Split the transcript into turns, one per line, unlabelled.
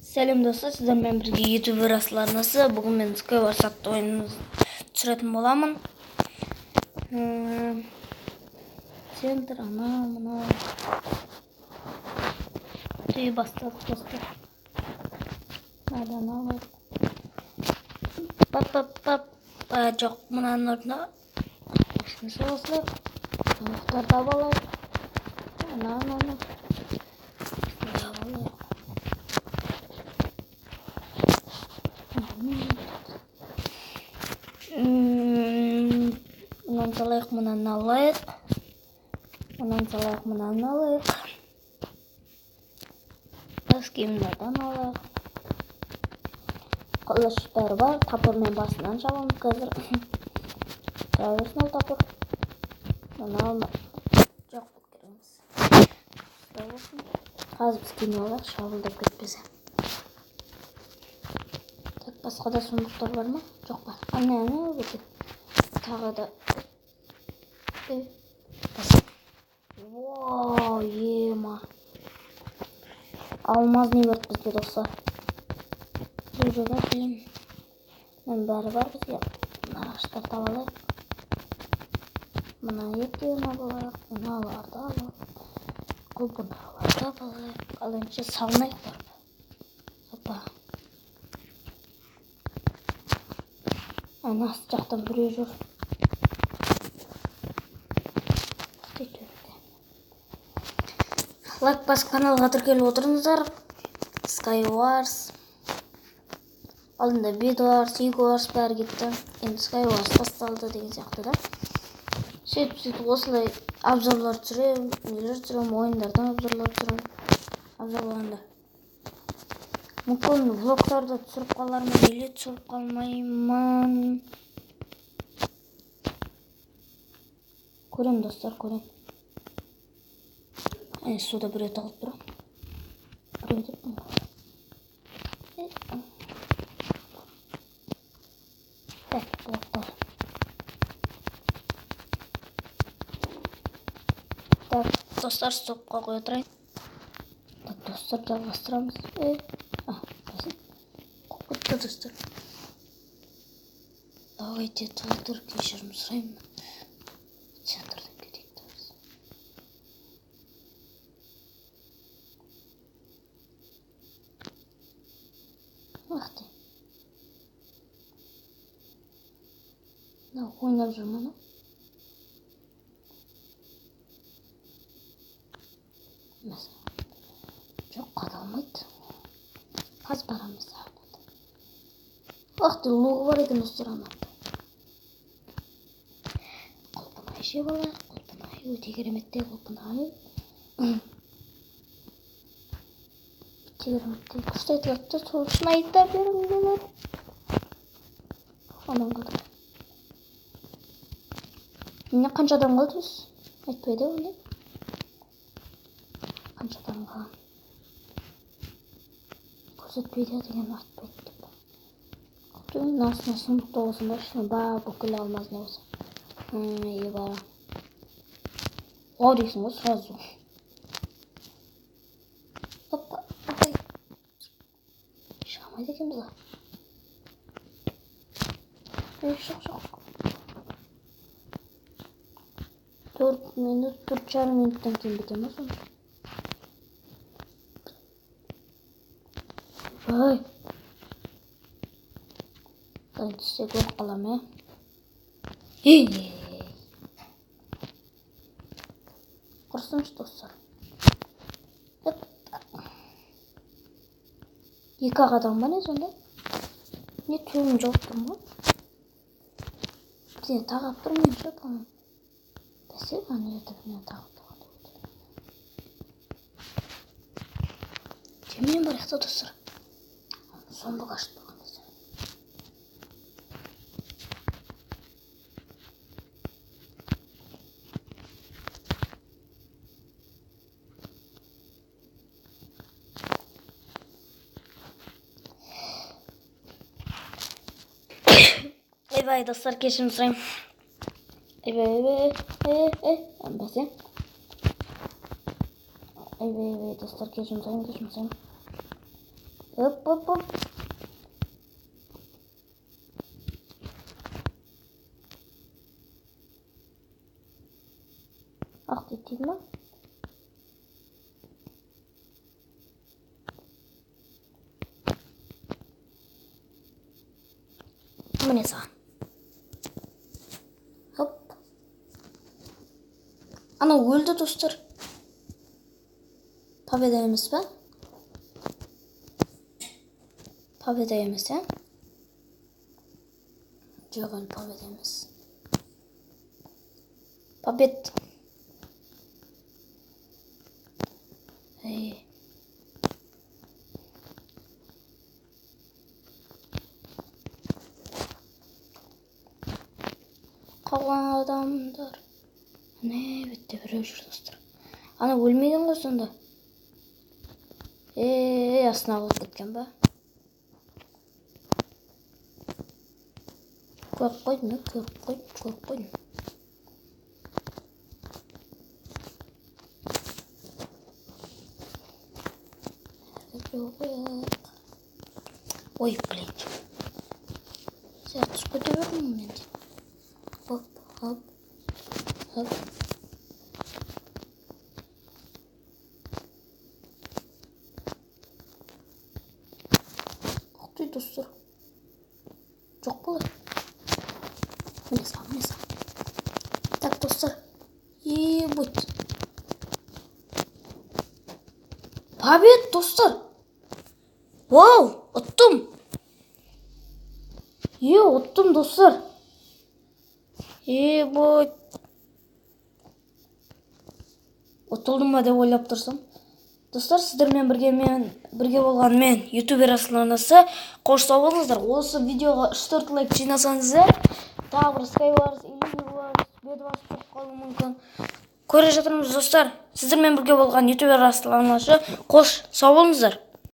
Сәлем достар, сіздермен бірге ютубер асыларнасы. Бүгін мен Skywars атты ойынын түсіретін боламын. Центр, мына түйі бастадық достар. Майдан алып. Жоқ, мұнаның орнына ешкімсі осылай. Мұқтарды абалай. Ана. Мұнан салайық, мұнан алайық. Бас киімдерден алайық. Қылыштар бар, тапырмен басынан шабамыз қазір. Тұра берсін ол тапыр. Мұны алма. Жоқ, бұл кереміз. Қазір біз киім алайық, шабылдап кетпесе. Басқа да сундықтар бар ма? Жоқ па. Ана, өте. Тағы да. Вау, ема. Алмаз не бәрт бізде достар. Жүріға дейін. Мен бәрі бар бізге. Мұна ағаштар табалайық. Мұна еттен алайық. Мұна аларды алайық. Құлпынарларды алайық. Ал енше салмайық бар. Опа. Ана жақтан біреу жүр. Лайк басып каналға тіркеліп отырыңыздар. Skywars. Алдында Bedwars, Egwars бәрі кетті. Енді Skywars басталды деген сияқты да. Сөйтіп осылай обзорлар түсірем, нелер түсірем, ойындардан обзорлар түсірем. Обзорларында. Мүмкін влогтарды түсіріп қалармын, или түсіріп қалмаймын. Көрем достар, көрем. Суда бір ет алып тұрам. Бір ет еттім. Блоктар. Достар, стопқа қоя тұрайын. Достар, жалғастырамыз. Қоқытты достар. Давайте толтыр кешірім сұраймын. Центрден кетейік біз. Ақтен. Ойнап жүрмін. Жоқ, қадалмайды. Қаз барамыз сағынады. Ақты лоғы бар екен достар анады. Құлпынай жеп алайық. Құлпынай өте кереметтей құлпынай. Кереметтей күшті айтылады. Сол үшін айта беріңдер. Онан қалды. Міне қанша адам қалды біз? Айтпайды оны. Қанша адам қалған. Көрсетпейді деген айтпайды деп. Құлтың астына сұмдықта болсын бар. Шына бар бүкіл алмазына болсын. Еба. О дейсің ғой сразу. Опа. Шығамайды екенбіз ғой. Жоқ. 4,5 минуттан кейін бітеміз оны. Ой. Дайын түссек өліп қалам, Құрсыншы достар. Екі ағадан ба не сонда? Не түйім жоқ тұрм ғой? Бірден тағап тұрмын шапамын. Бәсе, аны етіп мен тағып тұрғады. Темен бар еқті достар. Сонбы қашып тұрған десе. Eyvay dostlar, kешірім сұраймын. Бәсе. Ай, достар, кешірім сұраймын. Оп. Ақ дейді ма? Міне саған. Оп. Ана өлді достар. Победа емес па? Победа емес, ә? Жоқ, әлі победа емес. Побед. Қалған адамдар. Не, бетте біреу жүр достар. Ана өлмеген ғой сонда. Астына қалып кеткен ба? Көріп қойдым. Ой, блин. Сейчас түсіп кете бердім мен де. Хоп. Ұқтай достар. Жоқ болай. Міне саған. Так, достар. Будь. Побед, достар. Вау, ұттым. Ұттым, достар. Будь. Ұтылдым ба деп ойлап тұрсам. Достар, сіздермен бірге болған мен, ютубер Асланасы. Қош сау болыңыздар. Осы видеоға 3-4 лайк жинасаңыздар, тағы бір Skywars, Bedwars болып қалуы мүмкін. Көре жатырмыз достар. Сіздермен бірге болған ютубер Асланасы. Қош сау болыңыздар.